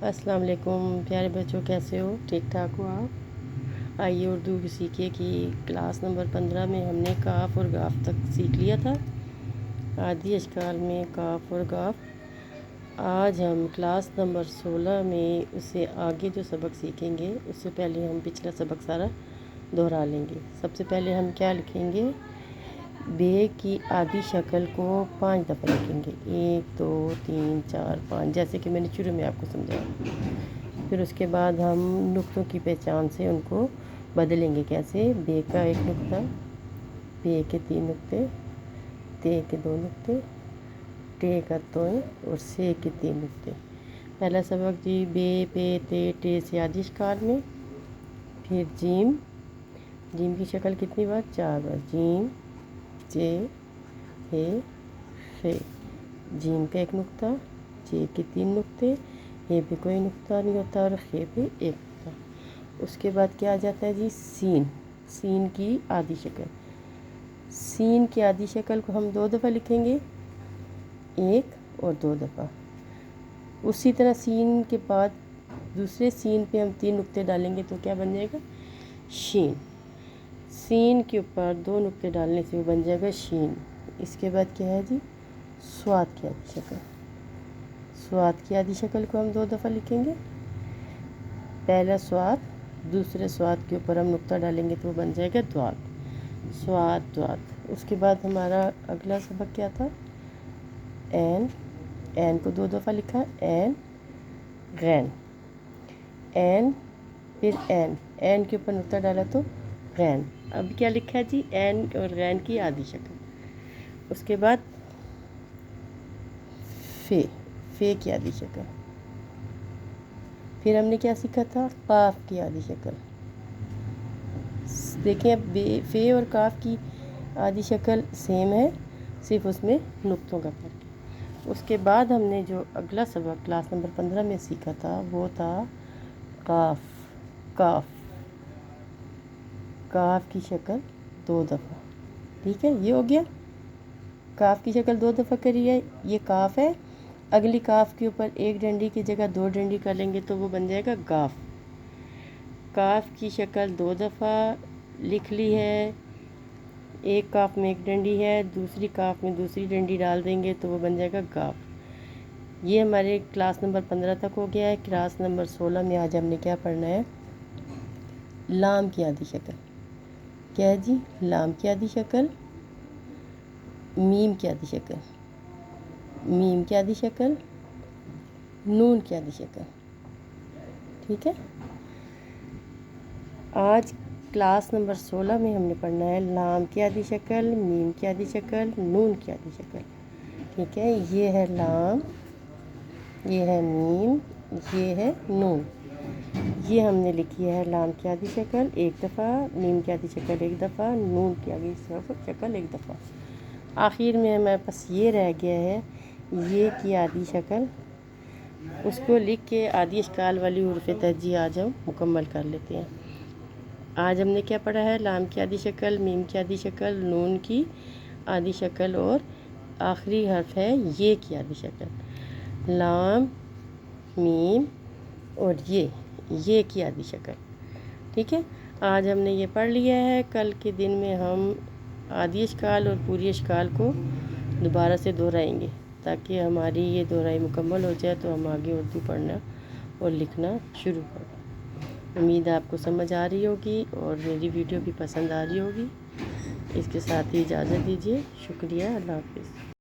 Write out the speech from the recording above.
अस्सलाम वालेकुम प्यारे बच्चों, कैसे हो? ठीक ठाक हो आप? आइए उर्दू सीखिए कि क्लास नंबर 15 में हमने काफ और गाफ तक सीख लिया था। आदि अशकाल में काफ और गाफ। आज हम क्लास नंबर 16 में उससे आगे जो सबक सीखेंगे उससे पहले हम पिछला सबक सारा दोहरा लेंगे। सबसे पहले हम क्या लिखेंगे? बे की आधी शक्ल को 5 दफ़ा लिखेंगे। 1 2 3 4 5, जैसे कि मैंने शुरू में आपको समझाया। फिर उसके बाद हम नुक्तों की पहचान से उनको बदलेंगे। कैसे? बे का 1 नुक्ता, पे के 3 नुक्ते, ते के 2 नुक्ते, टे का 2 और से के 3 नुक्ते। पहला सबक जी, बे पे ते टे से आदि अशकाल में। फिर जीम, जीम की शक्ल कितनी बार? 4 बार। जीम जे हे फे। जीम पे 1 नुक्ता, जे के 3 नुक्ते, हे पे कोई नुक्ता नहीं होता और खे पे 1 नुक्ता। उसके बाद क्या आ जाता है जी? सीन, सीन की आधी शक्ल। सीन की आधी शक्ल को हम 2 दफ़ा लिखेंगे, 1 और 2 दफ़ा। उसी तरह सीन के बाद दूसरे सीन पे हम 3 नुक्ते डालेंगे तो क्या बन जाएगा? शीन। सीन के ऊपर 2 नुक्ते डालने से वो बन जाएगा शीन। इसके बाद क्या है जी? स्वाद की आधी शक्ल। स्वाद की आधी शक्ल को हम 2 दफ़ा लिखेंगे। पहला स्वाद, दूसरे स्वाद के ऊपर हम नुक्ता डालेंगे तो वो बन जाएगा द्वाद। स्वाद द्वाद। उसके बाद हमारा अगला सबक क्या था? एन, एन को 2 दफ़ा लिखा, एन गैन। एन, फिर एन, एन के ऊपर नुक्ता डाला तो गैन। अब क्या लिखा है जी? एन और गैन की आधी शक्ल। उसके बाद फे, फे की आधी शक्ल। फिर हमने क्या सीखा था? काफ की आधी शक्ल। देखिए अब फे और काफ की आधी शक्ल सेम है, सिर्फ उसमें नुक्तों का फर्क है। उसके बाद हमने जो अगला सबक क्लास नंबर 15 में सीखा था वो था काफ। काफ, काफ की शक्ल 2 दफ़ा। ठीक है, ये हो गया। काफ की शक्ल 2 दफ़ा करी है, ये काफ है। अगली काफ के ऊपर 1 डंडी की जगह 2 डंडी कर लेंगे तो वो बन जाएगा गाफ। काफ की शक्ल 2 दफ़ा लिख ली है। एक काफ में 1 डंडी है, दूसरी काफ में दूसरी डंडी डाल देंगे तो वो बन जाएगा गाफ। ये हमारे क्लास नंबर 15 तक हो गया है। क्लास नंबर 16 में आज हमने क्या पढ़ना है? लाम की आधी शक्ल। क्या है जी? लाम की आधी शक्ल, मीम की आधी शक्ल, मीम की आधी शक्ल, नून की आधी शक्ल। ठीक है, आज क्लास नंबर 16 में हमने पढ़ना है लाम की आधी शक्ल, मीम की आधी शक्ल, नून की आधी शक्ल। ठीक है, ये है लाम, ये है मीम, ये है नून। ये हमने लिखी है लाम की आधी शक्ल 1 दफ़ा, मीम की आधी शक्ल 1 दफ़ा, नून की आधी शक्ल 1 दफ़ा। आखिर में हमारे पास ये रह गया है ये की आधी शक्ल। उसको लिख के आदि अशकाल वाली हुरूफ तरजीह आज हम मुकम्मल कर लेते हैं। आज हमने क्या पढ़ा है? लाम की आधी शक्ल, मीम की आधी शक्ल, नून की आधी शक्ल और आखिरी हर्फ है ये की आधी शक्ल। लाम, मीम और ये की आधी शक्ल। ठीक है, आज हमने ये पढ़ लिया है। कल के दिन में हम आदि अशकाल और पूरी अशकाल को दोबारा से दोहराएंगे ताकि हमारी ये दोहराई मुकम्मल हो जाए तो हम आगे उर्दू पढ़ना और लिखना शुरू करें। उम्मीद है आपको समझ आ रही होगी और मेरी वीडियो भी पसंद आ रही होगी। इसके साथ ही इजाज़त दीजिए। शुक्रिया, अल्लाह हाफ़िज़।